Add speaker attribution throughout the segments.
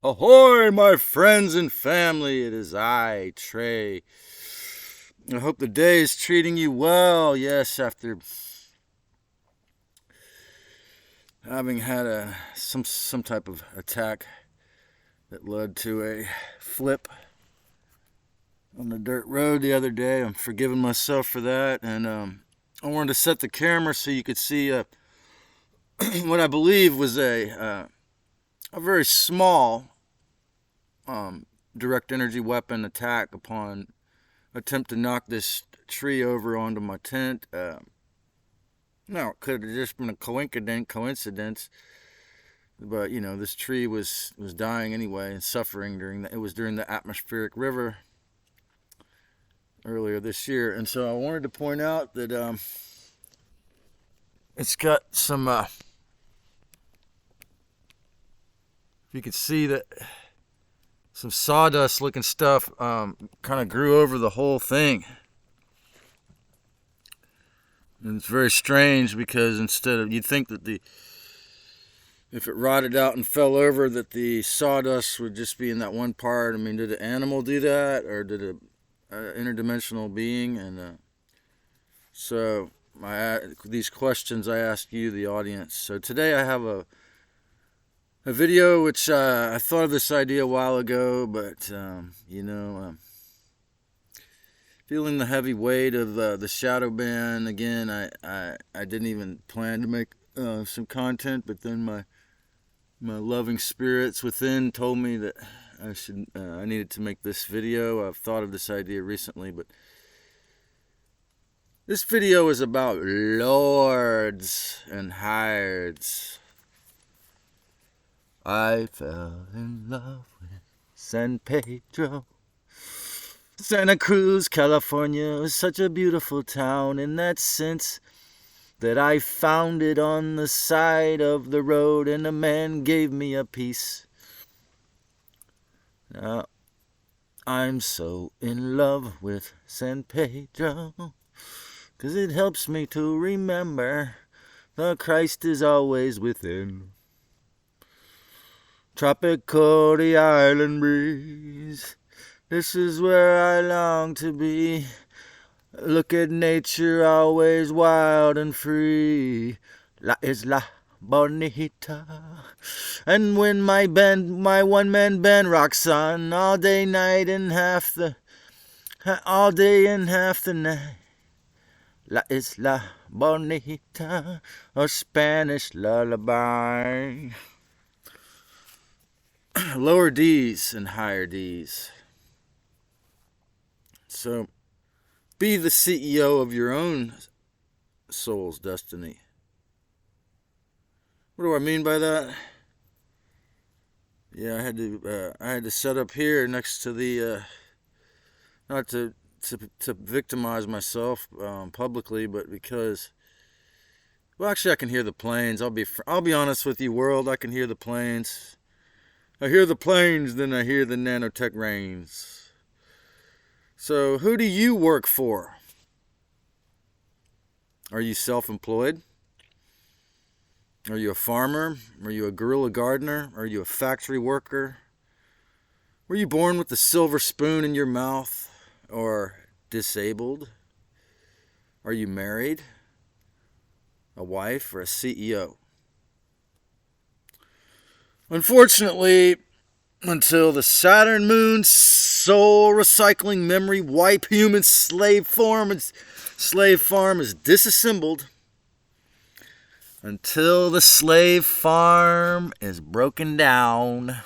Speaker 1: Ahoy, my friends and family. It is I, Trey. I hope the day is treating you well. Yes, after having had some type of attack that led to a flip on the dirt road the other day. I'm forgiving myself for that, and I wanted to set the camera so you could see what I believe was a very small direct energy weapon attack upon attempt to knock this tree over onto my tent. No, it could have just been a coincidence, but this tree was dying anyway and suffering during the atmospheric river earlier this year. And so I wanted to point out that it's got some if you could see that some sawdust looking stuff kind of grew over the whole thing. And it's very strange because you'd think that if it rotted out and fell over, that the sawdust would just be in that one part. I mean, did an animal do that, or did an interdimensional being? And so these questions I ask you, the audience. So today I have a video which I thought of this idea a while ago, but feeling the heavy weight of the shadow ban again. I didn't even plan to make some content, but then my loving spirits within told me that I needed to make this video. I've thought of this idea recently, but this video is about lords and hireds. I fell in love with San Pedro. Santa Cruz, California is such a beautiful town in that sense that I found it on the side of the road and a man gave me a piece. Now, I'm so in love with San Pedro 'cause it helps me to remember the Christ is always within. Tropical, the island breeze. This is where I long to be. Look at nature, always wild and free. La Isla Bonita. And when my one-man band rocks on all day, night, and all day and half the night. La Isla Bonita, a Spanish lullaby. Lower D's and higher D's. So, be the CEO of your own soul's destiny. What do I mean by that? Yeah, I had to set up here next to the not to victimize myself publicly, but because, well, actually I can hear the planes. I'll be honest with you, world. I can hear the planes. I hear the planes, then I hear the nanotech rains. So, who do you work for? Are you self-employed? Are you a farmer? Are you a guerrilla gardener? Are you a factory worker? Were you born with the silver spoon in your mouth? Or disabled? Are you married? A wife or a CEO? Unfortunately, until the Saturn moon soul recycling memory wipe human slave farm is disassembled, until the slave farm is broken down,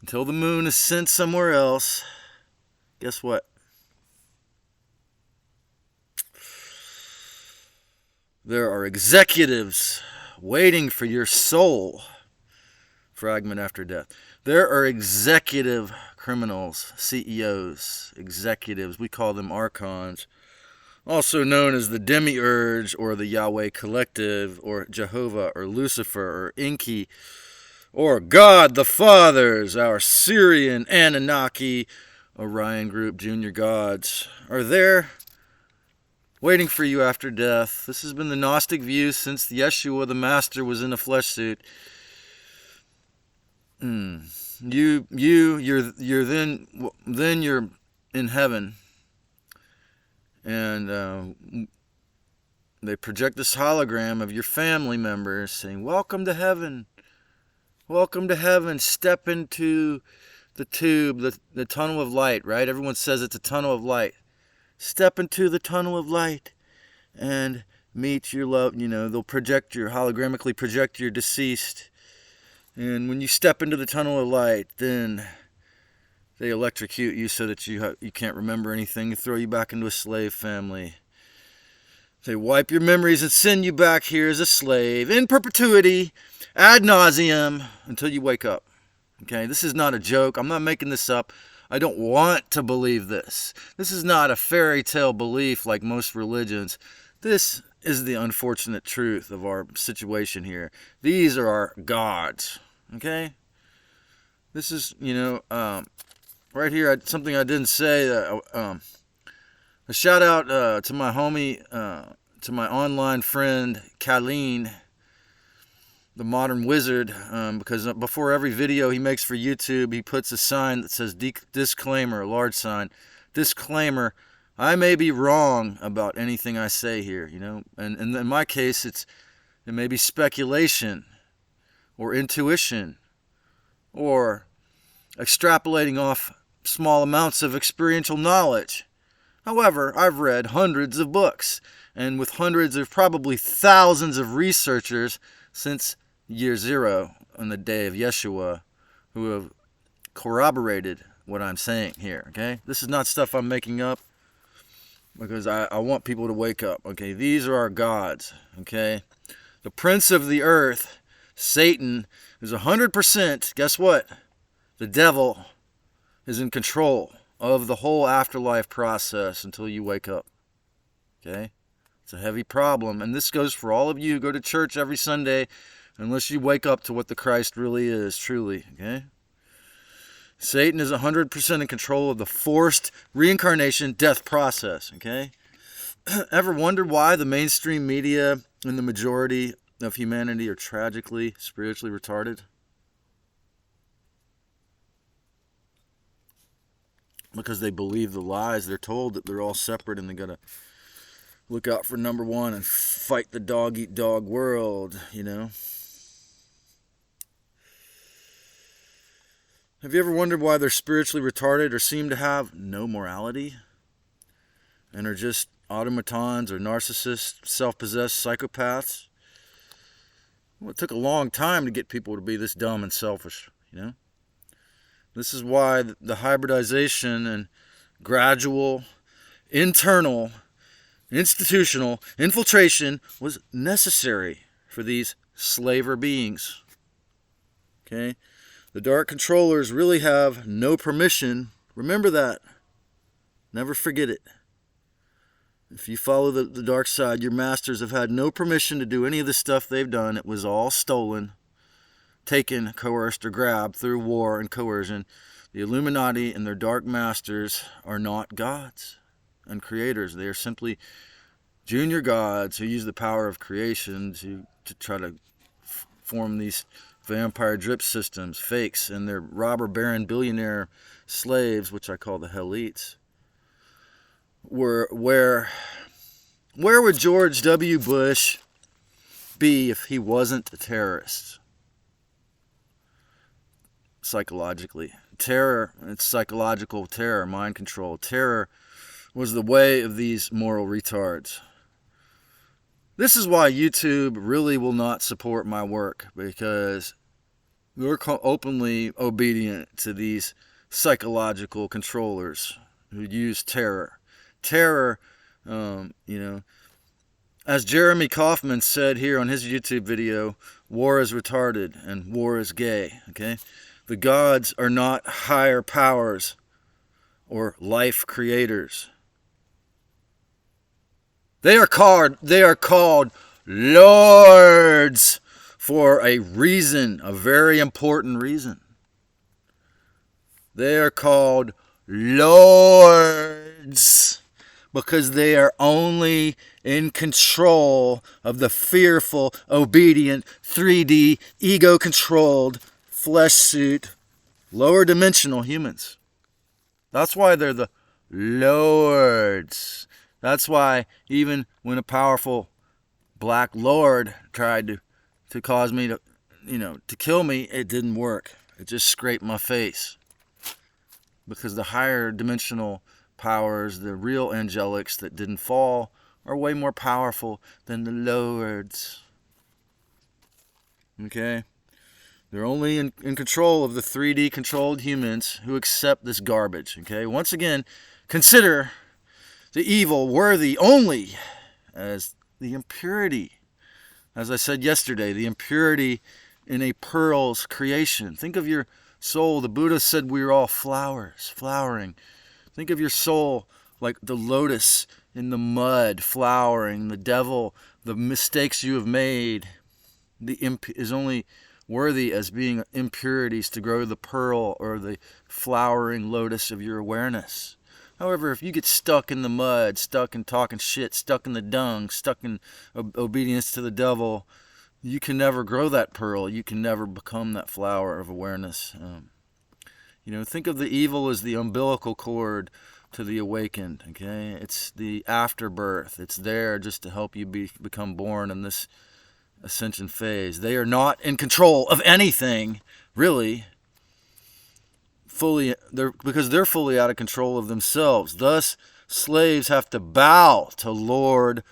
Speaker 1: until the moon is sent somewhere else, guess what? There are executives waiting for your soul fragment after death. There are executive criminals, CEOs, executives. We call them archons, also known as the demiurge or the Yahweh collective or Jehovah or Lucifer or Enki or God the Fathers, our Syrian, Anunnaki, Orion group, junior gods, are there waiting for you after death. This has been the Gnostic view since Yeshua the Master was in a flesh suit. You're then you're in heaven, and they project this hologram of your family members saying, "Welcome to heaven, welcome to heaven. Step into the tube, the tunnel of light." Right? Everyone says it's a tunnel of light. Step into the tunnel of light and meet your love. They'll hologramically project your deceased. And when you step into the tunnel of light, then they electrocute you so that you can't remember anything. They throw you back into a slave family. They wipe your memories and send you back here as a slave in perpetuity, ad nauseum, until you wake up. Okay, this is not a joke. I'm not making this up. I don't want to believe this. This is not a fairy tale belief like most religions. This is the unfortunate truth of our situation here. These are our gods. Okay? This is, right here, something I didn't say. A shout out to my homie, to my online friend, Colleen, the modern wizard, because before every video he makes for YouTube, he puts a sign that says disclaimer, a large sign. Disclaimer, I may be wrong about anything I say here, and in my case, it may be speculation or intuition or extrapolating off small amounts of experiential knowledge. However, I've read hundreds of books, and with hundreds of probably thousands of researchers since year zero on the day of Yeshua who have corroborated what I'm saying here, okay? This is not stuff I'm making up because I want people to wake up, okay? These are our gods, okay? The prince of the earth, Satan, is 100%, guess what? The devil is in control of the whole afterlife process until you wake up, okay? It's a heavy problem, and this goes for all of you who go to church every Sunday unless you wake up to what the Christ really is, truly, okay? Satan is 100% in control of the forced reincarnation death process, okay? Ever wonder why the mainstream media and the majority of humanity are tragically spiritually retarded? Because they believe the lies. They're told that they're all separate and they gotta look out for number one and fight the dog-eat-dog world, Have you ever wondered why they're spiritually retarded or seem to have no morality and are just automatons or narcissists, self-possessed psychopaths? Well, it took a long time to get people to be this dumb and selfish, This is why the hybridization and gradual, internal, institutional infiltration was necessary for these slaver beings, okay? The dark controllers really have no permission. Remember that. Never forget it. If you follow the dark side, your masters have had no permission to do any of the stuff they've done. It was all stolen, taken, coerced, or grabbed through war and coercion. The Illuminati and their dark masters are not gods and creators. They are simply junior gods who use the power of creation to try to form these vampire drip systems, fakes, and their robber baron billionaire slaves, which I call the Hellites. Where would George W. Bush be if he wasn't a terrorist? Psychologically. Terror, it's psychological terror, mind control. Terror was the way of these moral retards. This is why YouTube really will not support my work, because we're openly obedient to these psychological controllers who use terror. Terror, as Jeremy Kaufman said here on his YouTube video, war is retarded and war is gay, okay? The gods are not higher powers or life creators. They are called lords for a reason, a very important reason. They are called lords because they are only in control of the fearful, obedient, 3D, ego-controlled flesh suit, lower dimensional humans. That's why they're the Lords. That's why even when a powerful black lord tried to cause me to kill me, it didn't work. It just scraped my face. Because the higher dimensional powers, the real angelics that didn't fall, are way more powerful than the Lords. Okay? They're only in control of the 3D controlled humans who accept this garbage. Okay? Once again, consider the evil worthy only as the impurity. As I said yesterday, the impurity in a pearl's creation. Think of your soul. The Buddha said we are all flowers, flowering. Think of your soul like the lotus in the mud, flowering. The devil, the mistakes you have made, is only worthy as being impurities to grow the pearl or the flowering lotus of your awareness. However, if you get stuck in the mud, stuck in talking shit, stuck in the dung, stuck in obedience to the devil, you can never grow that pearl. You can never become that flower of awareness. Think of the evil as the umbilical cord to the awakened. Okay, it's the afterbirth. It's there just to help you become born in this ascension phase. They are not in control of anything, really. Because they're fully out of control of themselves. Thus, slaves have to bow to Lord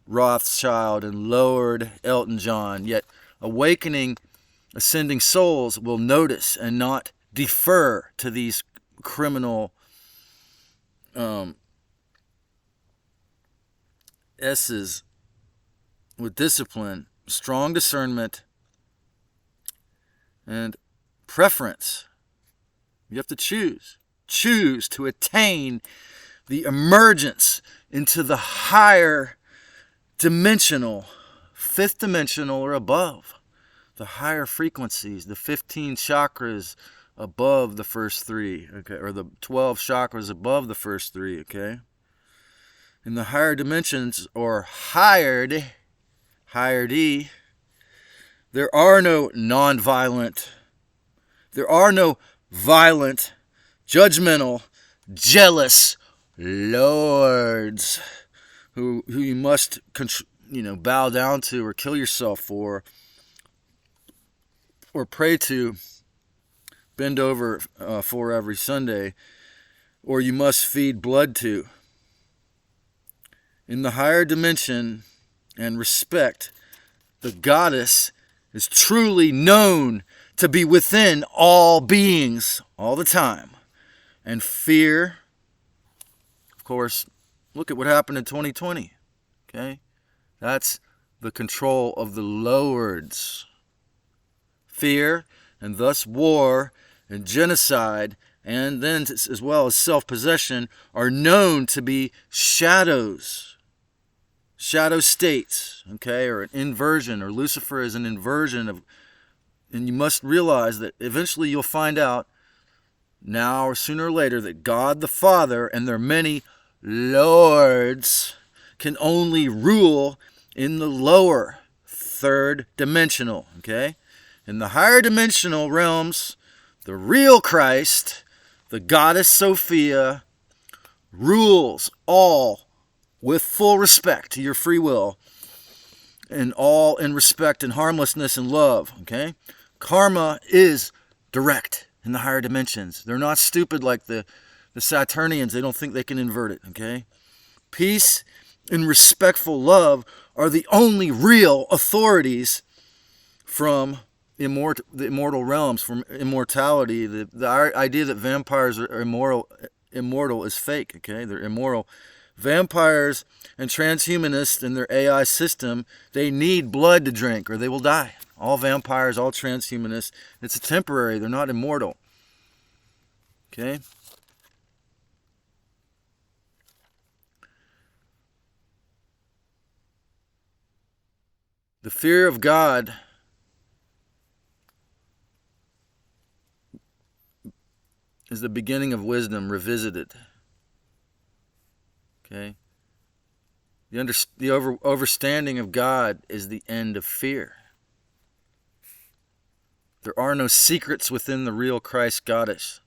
Speaker 1: Rothschild and Lord Elton John. Yet, awakening, ascending souls will notice and not defer to these criminal S's with discipline, strong discernment, and preference. You have to choose. Choose to attain the emergence into the higher dimensional, fifth dimensional or above. The higher frequencies, the 15 chakras above the first three, okay, or the 12 chakras above the first three, okay? In the higher dimensions, or higher D, there are no non-violent, there are no violent, judgmental, jealous lords who you must bow down to or kill yourself for or pray to, bend over for every Sunday, or you must feed blood to. In the higher dimension and respect, the goddess is truly known to be within all beings all the time. And fear, of course, look at what happened in 2020. Okay? That's the control of the Lowereds. Fear, and thus war and genocide, and then as well as self-possession, are known to be shadows. Shadow states, okay, or an inversion, or Lucifer is an inversion of. And you must realize that eventually you'll find out, now or sooner or later, that God the Father and their many lords can only rule in the lower third dimensional, okay? In the higher dimensional realms, the real Christ, the goddess Sophia, rules all with full respect to your free will, and all in respect and harmlessness and love, okay? Karma is direct in the higher dimensions. They're not stupid like the Saturnians. They don't think they can invert it, okay? Peace and respectful love are the only real authorities from the immortal realms, from immortality. The idea that vampires are immortal is fake, okay? They're immoral. Vampires and transhumanists in their AI system, they need blood to drink or they will die. All vampires, all transhumanists, it's temporary. They're not immortal. Okay? The fear of God is the beginning of wisdom revisited. Okay? The overstanding of God is the end of fear. There are no secrets within the real Christ goddess.